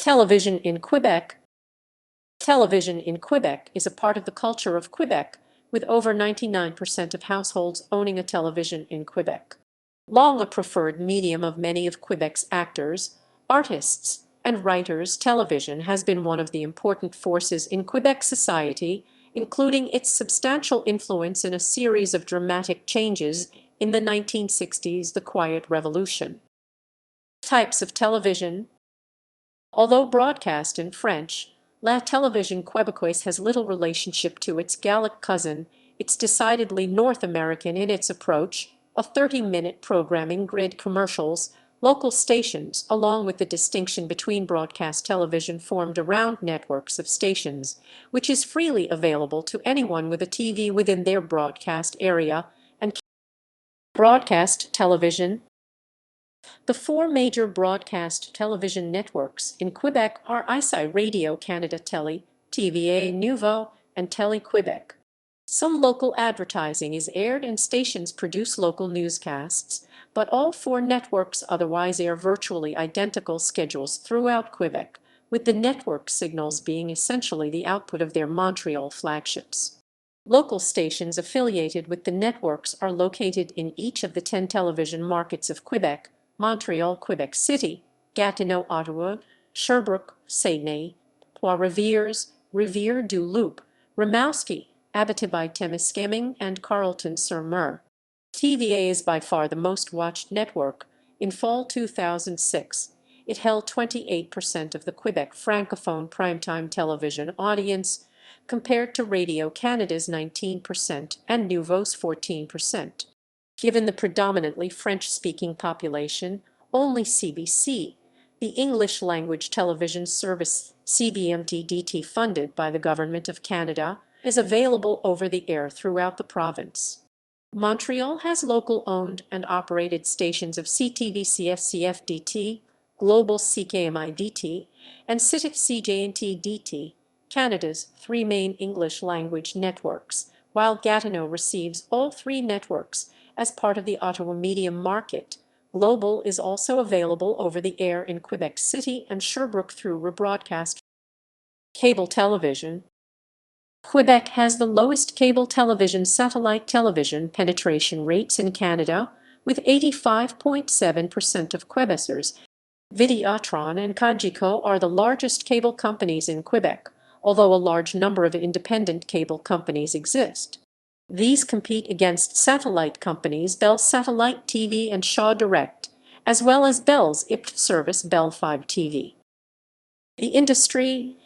Television in Quebec. Television in Quebec is a part of the culture of Quebec, with over 99% of households owning a television in Quebec. Long a preferred medium of many of Quebec's actors, artists, and writers, television has been one of the important forces in Quebec society, including its substantial influence in a series of dramatic changes in the 1960s, the Quiet Revolution. Types of television. Although broadcast in French, La Télévision Québécoise has little relationship to its Gallic cousin. It's decidedly North American in its approach, a 30-minute programming grid, commercials, local stations, along with the distinction between broadcast television formed around networks of stations, which is freely available to anyone with a TV within their broadcast area, and broadcast television. The four major broadcast television networks in Quebec are ICI Radio-Canada Télé, TVA Nouveau, and Télé-Québec. Some local advertising is aired and stations produce local newscasts, but all four networks otherwise air virtually identical schedules throughout Quebec, with the network signals being essentially the output of their Montreal flagships. Local stations affiliated with the networks are located in each of the 10 television markets of Quebec: Montreal, Quebec City, Gatineau, Ottawa, Sherbrooke, Saguenay, Trois-Rivières, Rivière-du-Loup, Rimouski, Abitibi-Témiscamingue, and Carleton-sur-Mer. TVA is by far the most watched network. In fall 2006, it held 28% of the Quebec francophone primetime television audience, compared to Radio-Canada's 19% and Nouveau's 14%. Given the predominantly French-speaking population, only CBC, the English-language television service CBMT-DT funded by the Government of Canada, is available over the air throughout the province. Montreal has local-owned and operated stations of CTV-CFCF-DT, Global CKMI-DT, and Citic CJNT-DT, Canada's three main English-language networks, while Gatineau receives all three networks as part of the Ottawa medium market. Global is also available over the air in Quebec City and Sherbrooke through rebroadcast. Cable television. Quebec has the lowest cable television satellite television penetration rates in Canada, with 85.7% of Quebecers. Videotron and Cogeco are the largest cable companies in Quebec, although a large number of independent cable companies exist. These compete against satellite companies Bell Satellite TV and Shaw Direct, as well as Bell's IPT service Bell 5 TV. The industry.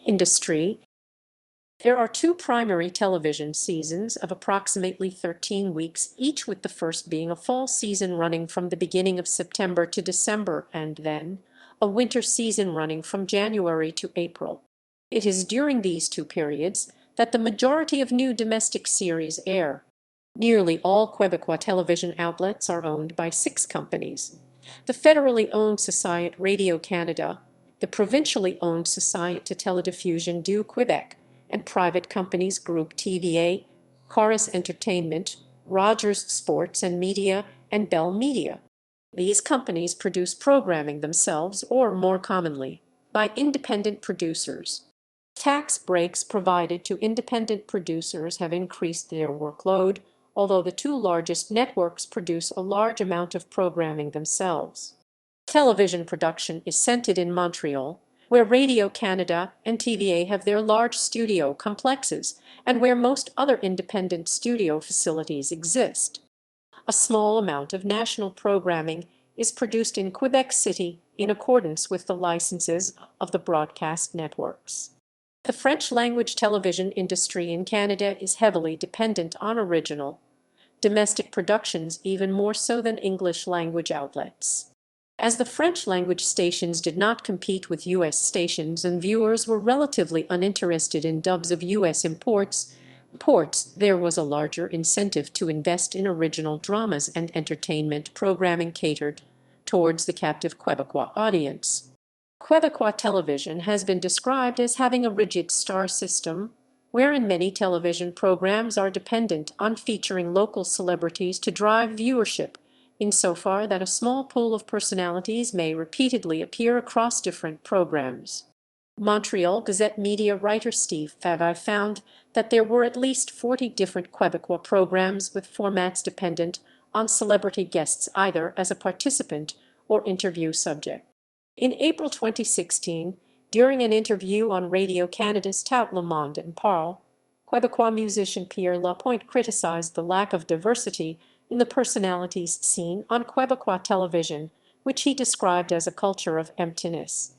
There are two primary television seasons of approximately 13 weeks each, with the first being a fall season running from the beginning of September to December, and then a winter season running from January to April. It is during these two periods that the majority of new domestic series air. Nearly all Quebecois television outlets are owned by 6 companies: the federally owned Société Radio-Canada, the provincially owned Société Télédiffusion du Québec, and private companies Groupe TVA, Chorus Entertainment, Rogers Sports and Media, and Bell Media. These companies produce programming themselves or, more commonly, by independent producers. Tax breaks provided to independent producers have increased their workload, although the two largest networks produce a large amount of programming themselves. Television production is centered in Montreal, where Radio-Canada and TVA have their large studio complexes and where most other independent studio facilities exist. A small amount of national programming is produced in Quebec City in accordance with the licenses of the broadcast networks. The French-language television industry in Canada is heavily dependent on original, domestic productions, even more so than English-language outlets. As the French-language stations did not compete with U.S. stations and viewers were relatively uninterested in dubs of U.S. imports, there was a larger incentive to invest in original dramas and entertainment programming catered towards the captive Quebecois audience. Quebecois television has been described as having a rigid star system, wherein many television programs are dependent on featuring local celebrities to drive viewership, insofar that a small pool of personalities may repeatedly appear across different programs. Montreal Gazette media writer Steve Favai found that there were at least 40 different Quebecois programs with formats dependent on celebrity guests either as a participant or interview subject. In April 2016, during an interview on Radio Canada's Tout le Monde en Parle, Quebecois musician Pierre Lapointe criticized the lack of diversity in the personalities seen on Quebecois television, which he described as a culture of emptiness.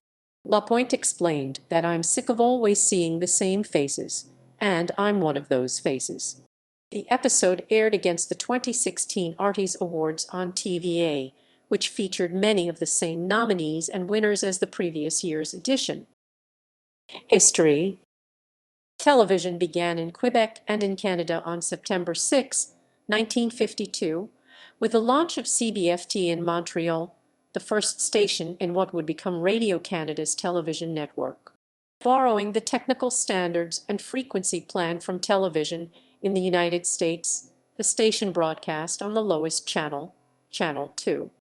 Lapointe explained that I'm sick of always seeing the same faces, and I'm one of those faces. The episode aired against the 2016 Arties Awards on TVA, which featured many of the same nominees and winners as the previous year's edition. History. Television began in Quebec and in Canada on September 6, 1952, with the launch of CBFT in Montreal, the first station in what would become Radio Canada's television network. Borrowing the technical standards and frequency plan from television in the United States, the station broadcast on the lowest channel, Channel 2.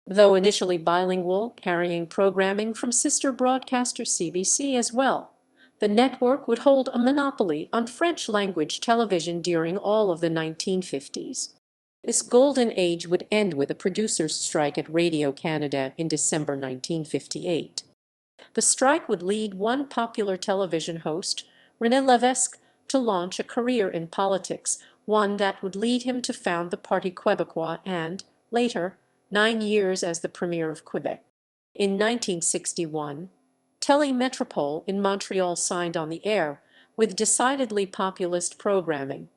Though initially bilingual, carrying programming from sister broadcaster CBC as well, the network would hold a monopoly on French-language television during all of the 1950s. This golden age would end with a producers' strike at Radio Canada in December 1958. The strike would lead one popular television host, René Lévesque, to launch a career in politics, one that would lead him to found the Parti Québécois and, later, 9 years as the Premier of Quebec. In 1961, Télémétropole in Montreal signed on the air with decidedly populist programming.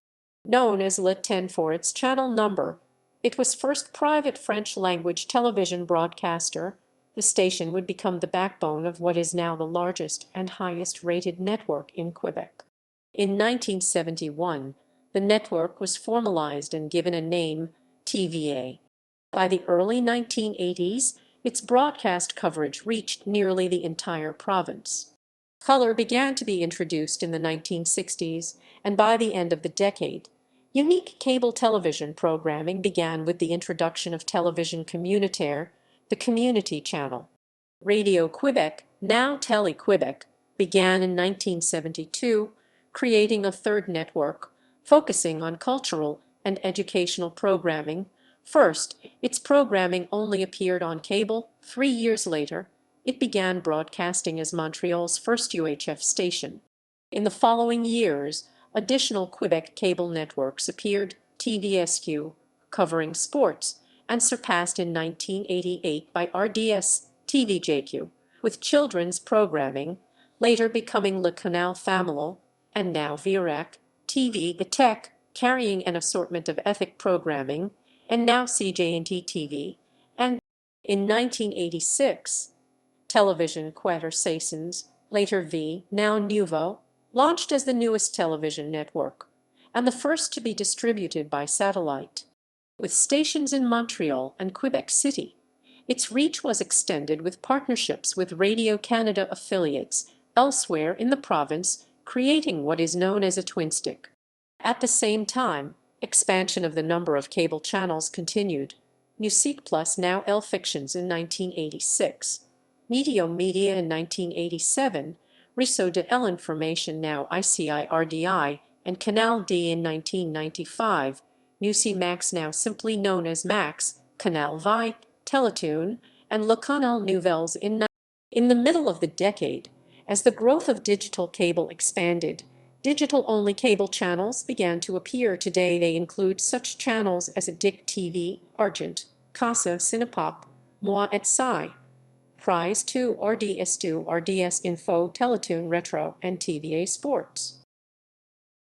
Known as Le 10 for its channel number, it was first private French-language television broadcaster. The station would become the backbone of what is now the largest and highest-rated network in Quebec. In 1971, the network was formalized and given a name, TVA. By the early 1980s, its broadcast coverage reached nearly the entire province. Color began to be introduced in the 1960s, and by the end of the decade, unique cable television programming began with the introduction of Télévision communautaire, the community channel. Radio Quebec, now Télé-Québec, began in 1972, creating a third network, focusing on cultural and educational programming. First, its programming only appeared on cable. 3 years later, it began broadcasting as Montreal's first UHF station. In the following years, additional Quebec cable networks appeared, TVSQ, covering sports, and surpassed in 1988 by RDS, TVJQ, with children's programming, later becoming Le Canal Familial, and now Virac, TV The Tech, carrying an assortment of ethnic programming, and now CJNT TV, and in 1986, Television Quater-Saisons, later V, now Nouveau, launched as the newest television network, and the first to be distributed by satellite. With stations in Montreal and Quebec City, its reach was extended with partnerships with Radio Canada affiliates elsewhere in the province, creating what is known as a twin stick. At the same time, expansion of the number of cable channels continued. Musique Plus, now Elle Fictions in 1986. Media in 1987, Réseau de l'Information, now ICIRDI, and Canal D in 1995, Musique Max, now simply known as Max, Canal Vi, Teletoon, and Le Canal Nouvelles in the middle of the decade. As the growth of digital cable expanded, digital-only cable channels began to appear. Today they include such channels as Addict TV, Argent, Casa Cinepop, Moi et Psy, Prize 2, RDS2, RDS Info, Teletoon Retro, and TVA Sports.